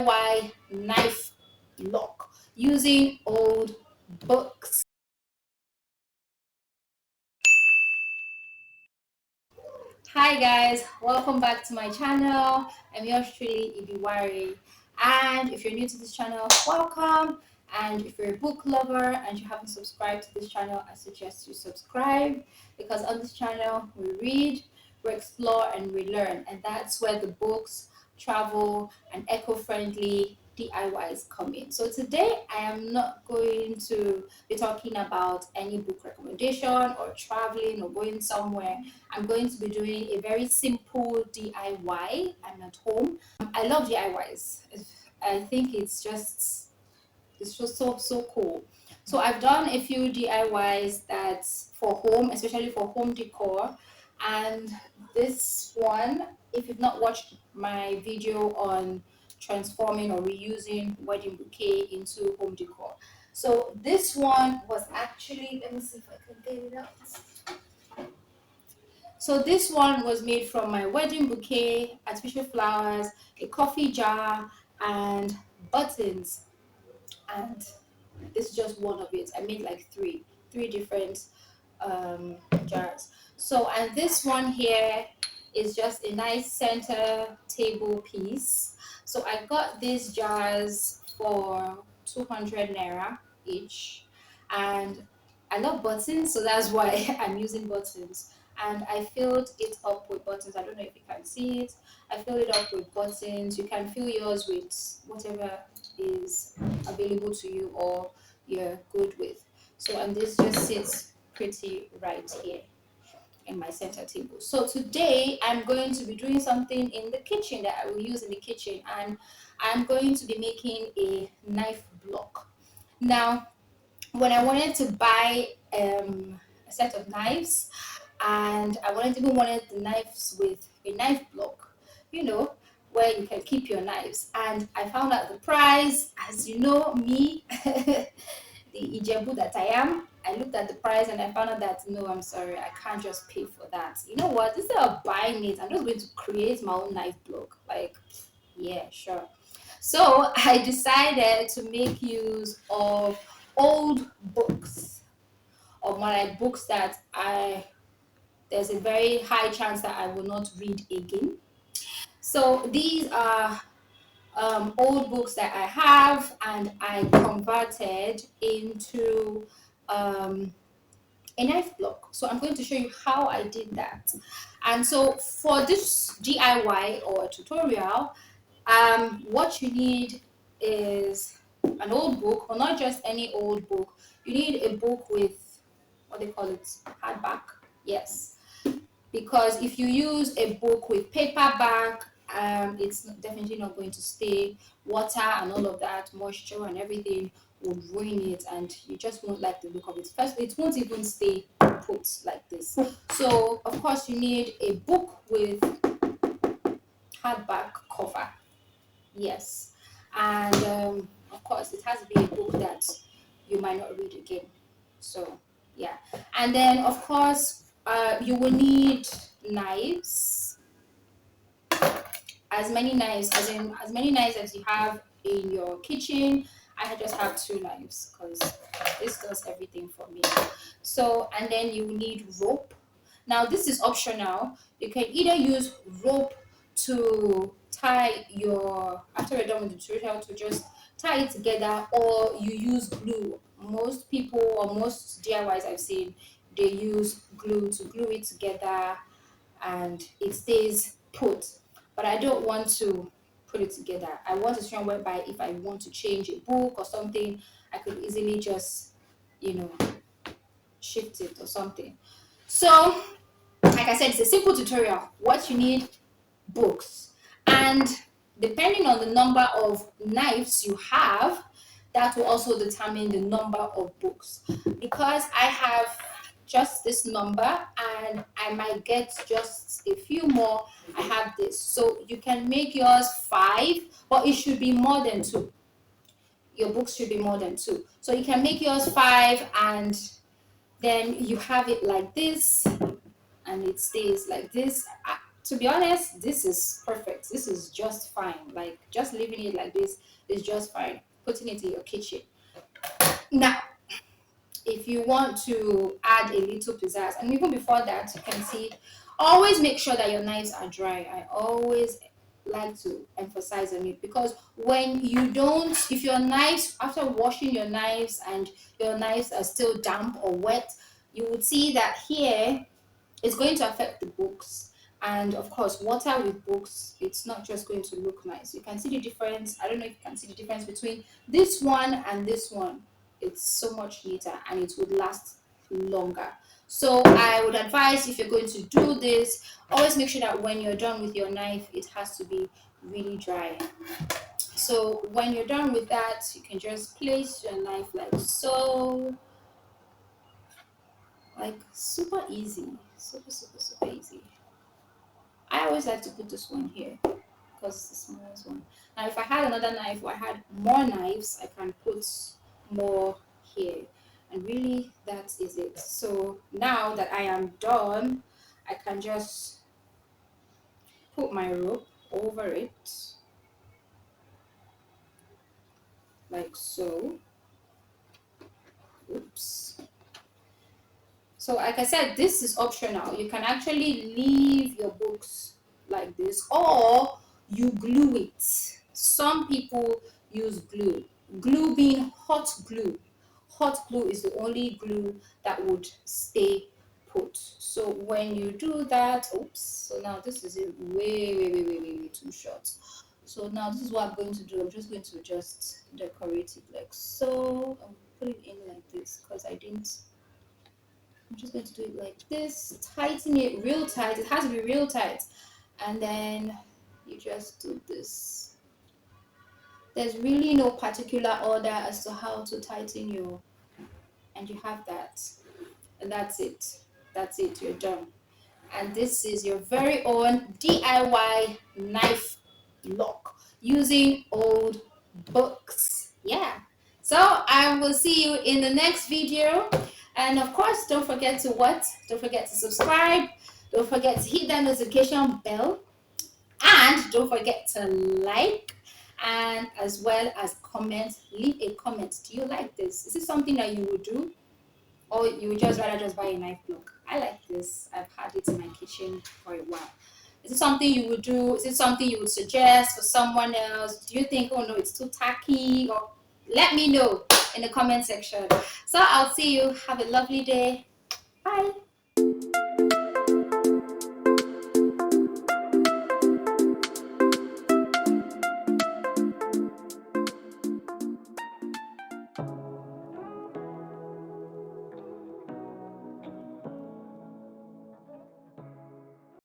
DIY knife block using old books. Hi guys, welcome back to my channel. I'm yours truly, Ibiwari. And if you're new to this channel, welcome. And if you're a book lover and you haven't subscribed to this channel, I suggest you subscribe, because on this channel we read, we explore, and we learn. And that's where the books, travel, and eco-friendly DIYs come in. So today I am not going to be talking about any book recommendation or traveling or going somewhere. I'm going to be doing a very simple DIY. I'm at home. I love DIYs. I think it's just so cool. So I've done a few DIYs that's for home, especially for home decor. And this one, if you've not watched my video on transforming or reusing wedding bouquet into home decor. So this one was actually, let me see if I can get it out. So this one was made from my wedding bouquet, artificial flowers, a coffee jar, and buttons. And this is just one of it. I made like three different jars. So, and this one here is just a nice center table piece. So I got these jars for 200 naira each, and I love buttons, so that's why I'm using buttons. And I filled it up with buttons. I don't know if you can see it. I filled it up with buttons. You can fill yours with whatever is available to you or you're good with. So, and this just sits pretty right here in my center table. So today I'm going to be doing something in the kitchen that I will use in the kitchen, and I'm going to be making a knife block. Now, when I wanted to buy a set of knives, and I wanted the knives with a knife block, you know, where you can keep your knives. And I found out the price, as you know me, the Ijebu that I am. I looked at the price and I found out that no, I'm sorry, I can't just pay for that. You know what? Instead of buying it, I'm just going to create my own knife block. Like, yeah, sure. So I decided to make use of old books, of my books that there's a very high chance that I will not read again. So these are old books that I have, and I converted into a knife block. So I'm going to show you how I did that. And so for this DIY or tutorial, what you need is an old book, or not just any old book. You need a book with, what they call it, hardback. Yes, because if you use a book with paperback, it's definitely not going to stay. Water and all of that, moisture and everything would ruin it, and you just won't like the look of it. First, it won't even stay put like this. So of course you need a book with hardback cover. Yes, and of course it has to be a book that you might not read again. So yeah, and then of course you will need knives, as many knives as you have in your kitchen. I just have two knives because this does everything for me. So, and then you need rope. Now this is optional. You can either use rope to tie your, after you're done with the tutorial, to just tie it together, or you use glue. Most people, or most DIYs I've seen, they use glue to glue it together and it stays put. But I don't want to put it together. I want a strong whereby if I want to change a book or something, I could easily just, you know, shift it or something. So, like I said, it's a simple tutorial. What you need: books. And depending on the number of knives you have, that will also determine the number of books. Because I have just this number and I might get just a few more, I have this. So you can make yours 5, but it should be more than 2. Your books should be more than 2. So you can make yours 5, and then you have it like this, and it stays like this. to be honest, this is perfect. This is just fine. Like just leaving it like this is just fine. Putting it in your kitchen. Now, if you want to add a little pizzazz, and even before that, you can see, always make sure that your knives are dry. I always like to emphasize on it, because when you don't, if your knives, after washing your knives and your knives are still damp or wet, you would see that here it's going to affect the books. And of course, water with books, it's not just going to look nice. You can see the difference. I don't know if you can see the difference between this one and this one. It's so much neater and it would last longer. So I would advise, if you're going to do this, always make sure that when you're done with your knife, it has to be really dry. So when you're done with that, you can just place your knife like so. Like super easy, super easy. I always like to put this one here because it's the smallest one. Now if I had another knife, or I had more knives, I can put more here, and really that is it. So now that I am done, I can just put my rope over it like so. Oops. So like I said, this is optional. You can actually leave your books like this, or you glue it. Some people use glue. Glue being hot glue. Hot glue is the only glue that would stay put. So when you do that, oops, so now this is it way too short. So now this is what I'm going to do. I'm just going to just decorate it like so. I'll put it in like this because I'm just going to do it like this, tighten it real tight. It has to be real tight. And then you just do this. There's really no particular order as to how to tighten your, and you have that. And that's it. That's it. You're done. And this is your very own DIY knife lock using old books. Yeah. So I will see you in the next video. And of course, don't forget to what? Don't forget to subscribe. Don't forget to hit that notification bell. And don't forget to like, and as well as comment. Leave a comment. Do you like this? Is this something that you would do? Or you would just rather just buy a knife block? I like this. I've had it in my kitchen for a while. Is it something you would do? Is it something you would suggest for someone else? Do you think, oh no, it's too tacky? Or let me know in the comment section. So I'll see you. Have a lovely day. Bye.